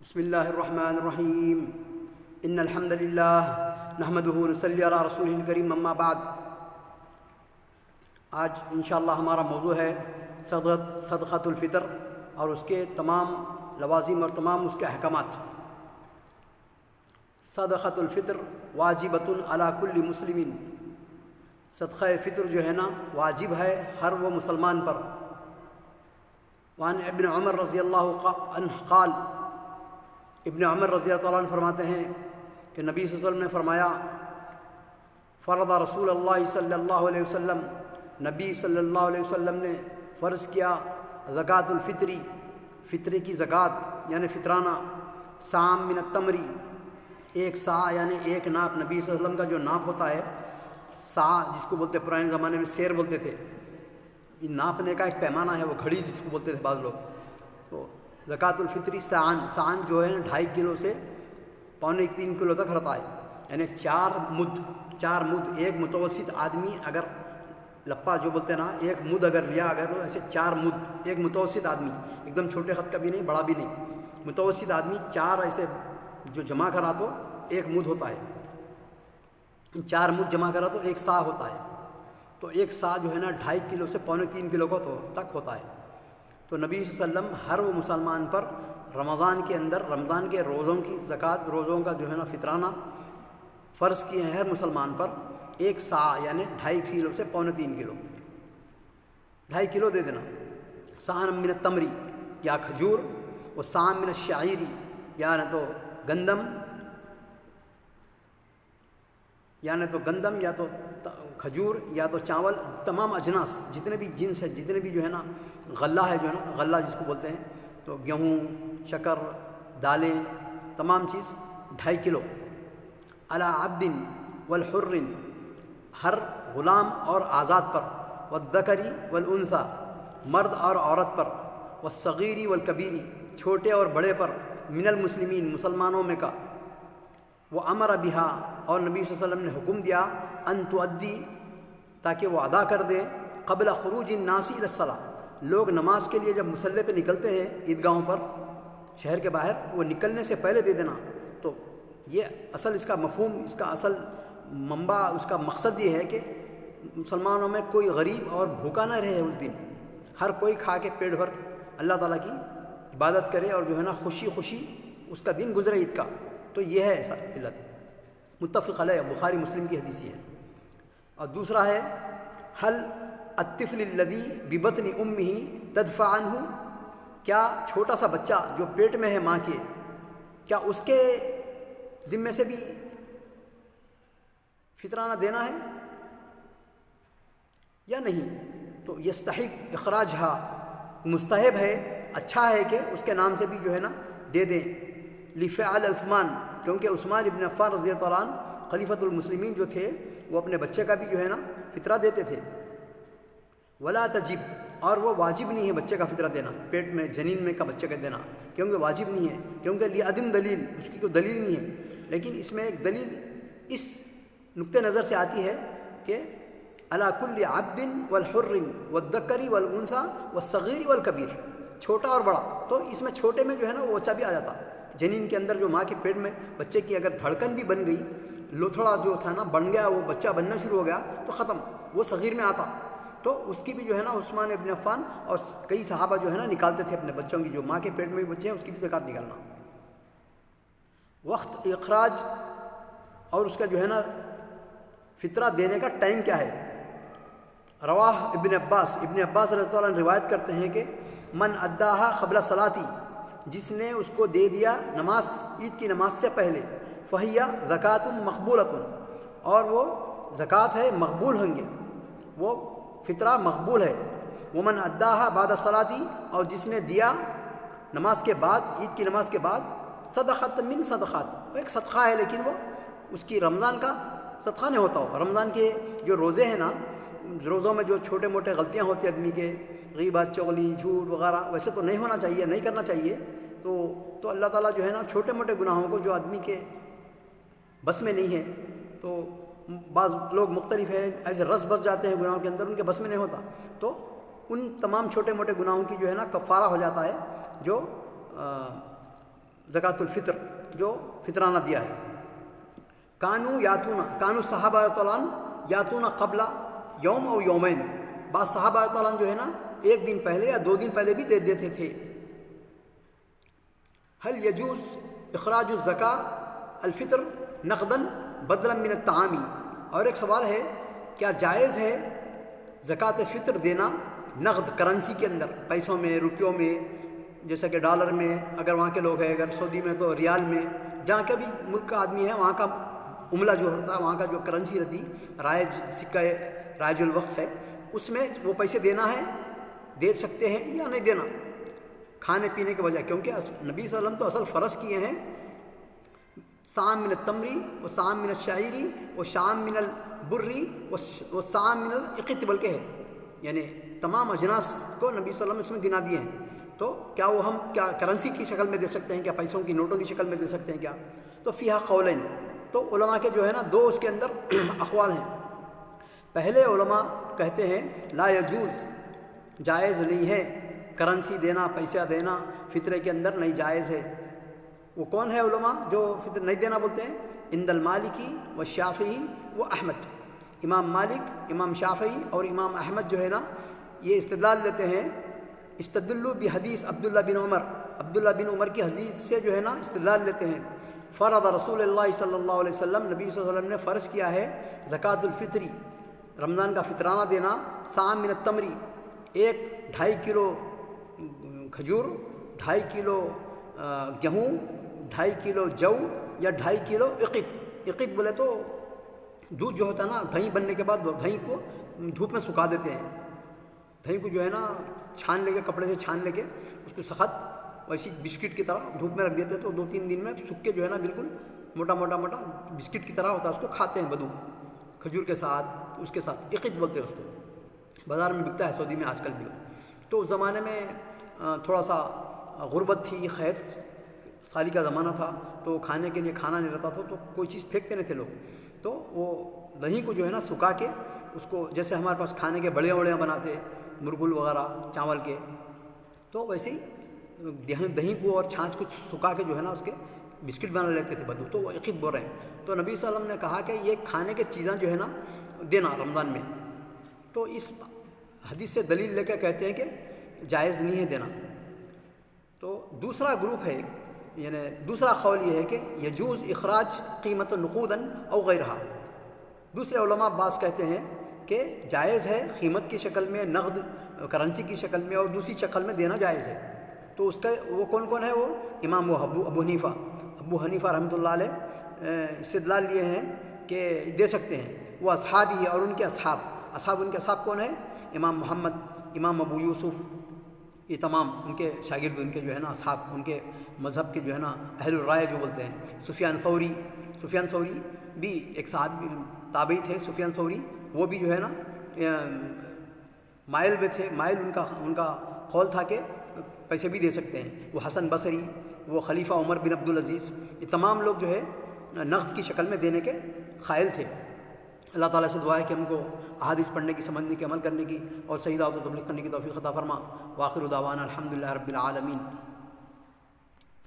بسم اللہ الرحمن الرحیم ان الحمد للہ نحمدہ ونصلی علی رسولہ الکریم اما بعد۔ آج انشاءاللہ ہمارا موضوع ہے صدقۃ الفطر اور اس کے تمام لوازم اور تمام اس کے احکامات۔ صدقۃ الفطر واجبۃ علی کل مسلم، صدقہ فطر جو ہے نا واجب ہے ہر وہ مسلمان پر۔ وعن ابن عمر رضی اللہ عنہ قال، ابن عمر رضی اللہ عنہ فرماتے ہیں کہ نبی صلی اللہ علیہ وسلم نے فرمایا، فرض رسول اللہ صلی اللہ علیہ وسلم، نبی صلی اللہ علیہ وسلم نے فرض کیا زکوٰۃ الفطری، فطرے کی زکوٰۃ یعنی فطرانہ، سام من التمری، ایک سا یعنی ایک ناپ۔ نبی صلی اللہ علیہ وسلم کا جو ناپ ہوتا ہے سا، جس کو بولتے پرانے زمانے میں سیر بولتے تھے، یہ ناپنے کا ایک پیمانہ ہے، وہ گھڑی جس کو بولتے تھے بعض لوگ۔ تو زکوٰۃ الفطری سان جو ہے 2.5 کلو سے 2.25-3 کلو تک رہتا ہے، یعنی 4 مد ایک متوسط آدمی اگر لپا جو بولتے ہیں نا، ایک مد اگر لیا اگر تو ایسے 4 مد ایک متوسط آدمی، ایک دم چھوٹے خط کا بھی نہیں بڑا بھی نہیں، متوسط آدمی 4 ایسے جو جمع کرا تو 1 مد ہوتا ہے، 4 مد جمع کرا تو 1 سا ہوتا ہے۔ تو 1 سا جو ہے نا 2.5 کلو سے 2.25-3 کلو کو تک ہوتا ہے۔ تو نبی صلی اللہ علیہ وسلم ہر وہ مسلمان پر رمضان کے اندر، رمضان کے روزوں کی زکوٰۃ، روزوں کا جو ہے نا فطرانہ فرض کیے ہیں ہر مسلمان پر 1 سا یعنی 2.5 کلو سے 2.25-3 کلو، 2.5 کلو دے دینا۔ سان من التمری یا کھجور، و سان من الشعیری یا نہ تو گندم، یا تو کھجور یا تو چاول، تمام اجناس جتنے بھی جنس ہے، جتنے بھی جو ہے نا غلہ ہے، جو ہے نا غلہ جس کو بولتے ہیں، تو گیہوں، شکر، دالیں، تمام چیز 2.5 کلو۔ علی عبد والحر، ہر غلام اور آزاد پر، والذکر والانثی، مرد اور عورت پر، والصغیر والکبیر، چھوٹے اور بڑے پر، من المسلمین، مسلمانوں میں کا۔ وامر بہا، اور نبی صلی اللہ علیہ وسلم نے حکم دیا، ان تؤدی، تاکہ وہ ادا کر دیں، قبل خروج الناس الی الصلاۃ، لوگ نماز کے لیے جب مصلی پہ نکلتے ہیں عیدگاہوں پر شہر کے باہر، وہ نکلنے سے پہلے دے دینا۔ تو یہ اصل اس کا مفہوم، اس کا اصل منبع، اس کا مقصد یہ ہے کہ مسلمانوں میں کوئی غریب اور بھوکا نہ رہے اس دن، ہر کوئی کھا کے پیٹ بھر اللہ تعالیٰ کی عبادت کرے اور جو ہے نا خوشی خوشی اس کا دن گزرے عید کا۔ تو یہ ہے ایسا علت، متفق علیہ، بخاری مسلم کی حدیث ہے۔ اور دوسرا ہے، حل الطفل الذی ببطن امہ تدفع عنہ، کیا چھوٹا سا بچہ جو پیٹ میں ہے ماں کے، کیا اس کے ذمے سے بھی فطرانہ دینا ہے یا نہیں؟ تو یستحق اخراجہا، مستحب ہے، اچھا ہے کہ اس کے نام سے بھی جو ہے نا دے دیں۔ لفعل عثمان، کیونکہ عثمان ابن عفان رضی اللہ عنہ خلیفۃ المسلمین جو تھے، وہ اپنے بچے کا بھی جو ہے نا فطرہ دیتے تھے۔ ولا تجب، اور وہ واجب نہیں ہے بچے کا فطرہ دینا، پیٹ میں جنین میں کا بچے کا دینا، کیونکہ واجب نہیں ہے، کیونکہ لعدم دلیل، اس کی کوئی دلیل نہیں ہے۔ لیکن اس میں ایک دلیل اس نقطۂ نظر سے آتی ہے کہ علی کل عبد والحر والذکر والانثی والصغیر والکبیر، چھوٹا اور بڑا۔ تو اس میں چھوٹے میں جو ہے نا وہ بچہ بھی آ جاتا، جنین کے اندر جو ماں کے پیٹ میں بچے کی اگر دھڑکن بھی بن گئی، لوتھڑا جو تھا نا بن گیا، وہ بچہ بننا شروع ہو گیا تو ختم، وہ صغیر میں آتا۔ تو اس کی بھی جو ہے نا عثمان ابن عفان اور کئی صحابہ جو ہے نا نکالتے تھے اپنے بچوں کی، جو ماں کے پیٹ میں بھی بچے ہیں اس کی بھی زکوٰۃ نکالنا۔ وقت اخراج، اور اس کا جو ہے نا فطرہ دینے کا ٹائم کیا ہے؟ رواہ ابن عباس رضی اللہ عنہ روایت کرتے ہیں کہ من اداہا قبل صلاتی، جس نے اس کو دے دیا نماز، عید کی نماز سے پہلے، فہی زکوٰۃ مقبولۃ، اور وہ زکوٰۃ ہے، مقبول ہوں گے، وہ فطرہ مقبول ہے۔ ومن اداہا بعد صلاتی، اور جس نے دیا نماز کے بعد، عید کی نماز کے بعد، صدقۃ من صدقات، وہ ایک صدقہ ہے، لیکن وہ اس کی رمضان کا صدقہ نہیں ہوتا ہو۔ رمضان کے جو روزے ہیں نا، روزوں میں جو چھوٹے موٹے غلطیاں ہوتی ہیں آدمی کے، غیبت، چغلی، جھوٹ وغیرہ، ویسے تو نہیں ہونا چاہیے، نہیں کرنا چاہیے۔ تو اللہ تعالیٰ جو ہے نا چھوٹے موٹے گناہوں کو جو آدمی کے بس میں نہیں ہے، تو بعض لوگ مختلف ہیں، ایسے رس بس جاتے ہیں گناہوں کے اندر، ان کے بس میں نہیں ہوتا، تو ان تمام چھوٹے موٹے گناہوں کی جو ہے نا کفارہ ہو جاتا ہے، جو زکوٰۃ الفطر جو فطرانہ دیا ہے. کانو صحابہ رضی اللہ عنہ یاتون قبل یوم او یومین، بعض صحابہ رضی اللہ عنہ جو ہے نا ایک دن پہلے یا 2 دن پہلے بھی دے دیتے تھے. هل يجوز اخراج الزکاة الفطر نقدا بدلا من الطعام؟ اور ایک سوال ہے، کیا جائز ہے زکوٰۃ فطر دینا نقد کرنسی کے اندر، پیسوں میں، روپیوں میں، جیسا کہ ڈالر میں اگر وہاں کے لوگ ہیں، اگر سعودی میں تو ریال میں، جہاں کا بھی ملک کا آدمی ہے وہاں کا عملہ جو ہوتا ہے، وہاں کا جو کرنسی رہتی رائج سکہ رائج الوقت ہے، اس میں وہ پیسے دینا ہے، دے سکتے ہیں یا نہیں دینا کھانے پینے کے بجائے؟ کیونکہ نبی صلی اللہ علیہ وسلم تو اصل فرض کیے ہیں سام من التمری و سام من الشعیری و شام من البری و سام من العقت بلکہ ہے، یعنی تمام اجناس کو نبی صلی اللہ علیہ وسلم اس میں گنا دیے ہیں. تو کیا وہ ہم کیا کرنسی کی شکل میں دے سکتے ہیں، کیا پیسوں کی نوٹوں کی شکل میں دے سکتے ہیں کیا؟ تو فیہا قولین، تو علماء کے جو ہے نا 2 اس کے اندر اقوال ہیں. پہلے علماء کہتے ہیں لا یجوز، جائز نہیں ہے کرنسی دینا، پیسہ دینا فطرے کے اندر نہیں جائز ہے. وہ کون ہے علماء جو فطر نہیں دینا بولتے ہیں؟ عند المالکی و شافعی و احمد. امام مالک، امام شافعی اور امام احمد جو ہے نا یہ استدلال دیتے ہیں، استدلوا بحدیث عبداللہ بن عمر کی حدیث سے جو ہے نا استدلال لیتے ہیں. فرض رسول اللہ صلی اللہ علیہ وسلم، نبی صلی اللہ علیہ وسلم نے فرض کیا ہے زکوٰۃ الفطری، رمضان کا فطرانہ دینا، سام من التمری، 1.5 کلو کھجور، 2.5 کلو گیہوں، 2.5 کلو جو یا 2.5 کلو عقد. عقد بولے تو دودھ جو ہوتا ہے نا، دہی بننے کے بعد دہی کو دھوپ میں سکھا دیتے ہیں، دہی کو جو ہے نا چھان لے کے، کپڑے سے چھان لے کے اس کو سخت ویسی بسکٹ کی طرح دھوپ میں رکھ دیتے، تو 2-3 دن میں سوکھ کے جو ہے نا بالکل موٹا بسکٹ کی طرح ہوتا ہے، اس کو کھاتے ہیں بدو کھجور کے ساتھ، اس کے ساتھ عقد بولتے ہیں اس کو. بازار میں بکتا ہے سعودی میں آج کل بھی. تو اس زمانے میں تھوڑا سا غربت تھی، خیر سالی کا زمانہ تھا، تو کھانے کے لیے کھانا نہیں رہتا تھا، تو کوئی چیز پھینکتے نہیں تھے لوگ. تو وہ دہی کو جو ہے نا سکھا کے اس کو، جیسے ہمارے پاس کھانے کے بڑیاں بناتے مرغل وغیرہ چاول کے، تو ویسے ہی دہی کو اور چھاچھ کو سکھا کے جو ہے نا اس کے بسکٹ بنا لیتے تھے بدو. تو وہ عقد بول رہے ہیں. تو نبی صلی اللہ علیہ وسلم نے کہا کہ یہ کھانے کے چیزیں جو ہے نا دینا رمضان میں. تو اس حدیث سے دلیل لے کے کہتے ہیں کہ جائز نہیں ہے دینا. تو دوسرا گروپ ہے، یعنی دوسرا قول یہ ہے کہ یجوز اخراج قیمت نقوداً او غیرہا. دوسرے علماء بعض کہتے ہیں کہ جائز ہے قیمت کی شکل میں، نقد کرنسی کی شکل میں اور دوسری شکل میں دینا جائز ہے. تو اس کا وہ کون ہے؟ وہ امام ابو حنیفہ رحمۃ اللہ علیہ استدلال لیے ہیں کہ دے سکتے ہیں. وہ اصحاب ہی اور ان کے ان کے اصحاب کون ہیں؟ امام محمد، امام ابو یوسف، یہ تمام ان کے شاگرد، ان کے جو ہے نا اصحاب، ان کے مذہب کے جو ہے نا اہل الرائے جو بولتے ہیں. سفیان ثوری بھی ایک صحابی تابعی تھے. سفیان ثوری وہ بھی جو ہے نا مائل میں تھے، مائل ان کا قول تھا کہ پیسے بھی دے سکتے ہیں. وہ حسن بصری، وہ خلیفہ عمر بن عبدالعزیز، یہ تمام لوگ جو ہے نقد کی شکل میں دینے کے قائل تھے. اللہ تعالیٰ سے دعا ہے کہ ہم کو احادیث پڑھنے کی، سمجھنے کی، عمل کرنے کی اور صحیح دعوت و تبلیغ کرنے کی توفیق عطا فرما. وآخر دعوانا الحمدللہ رب العالمین.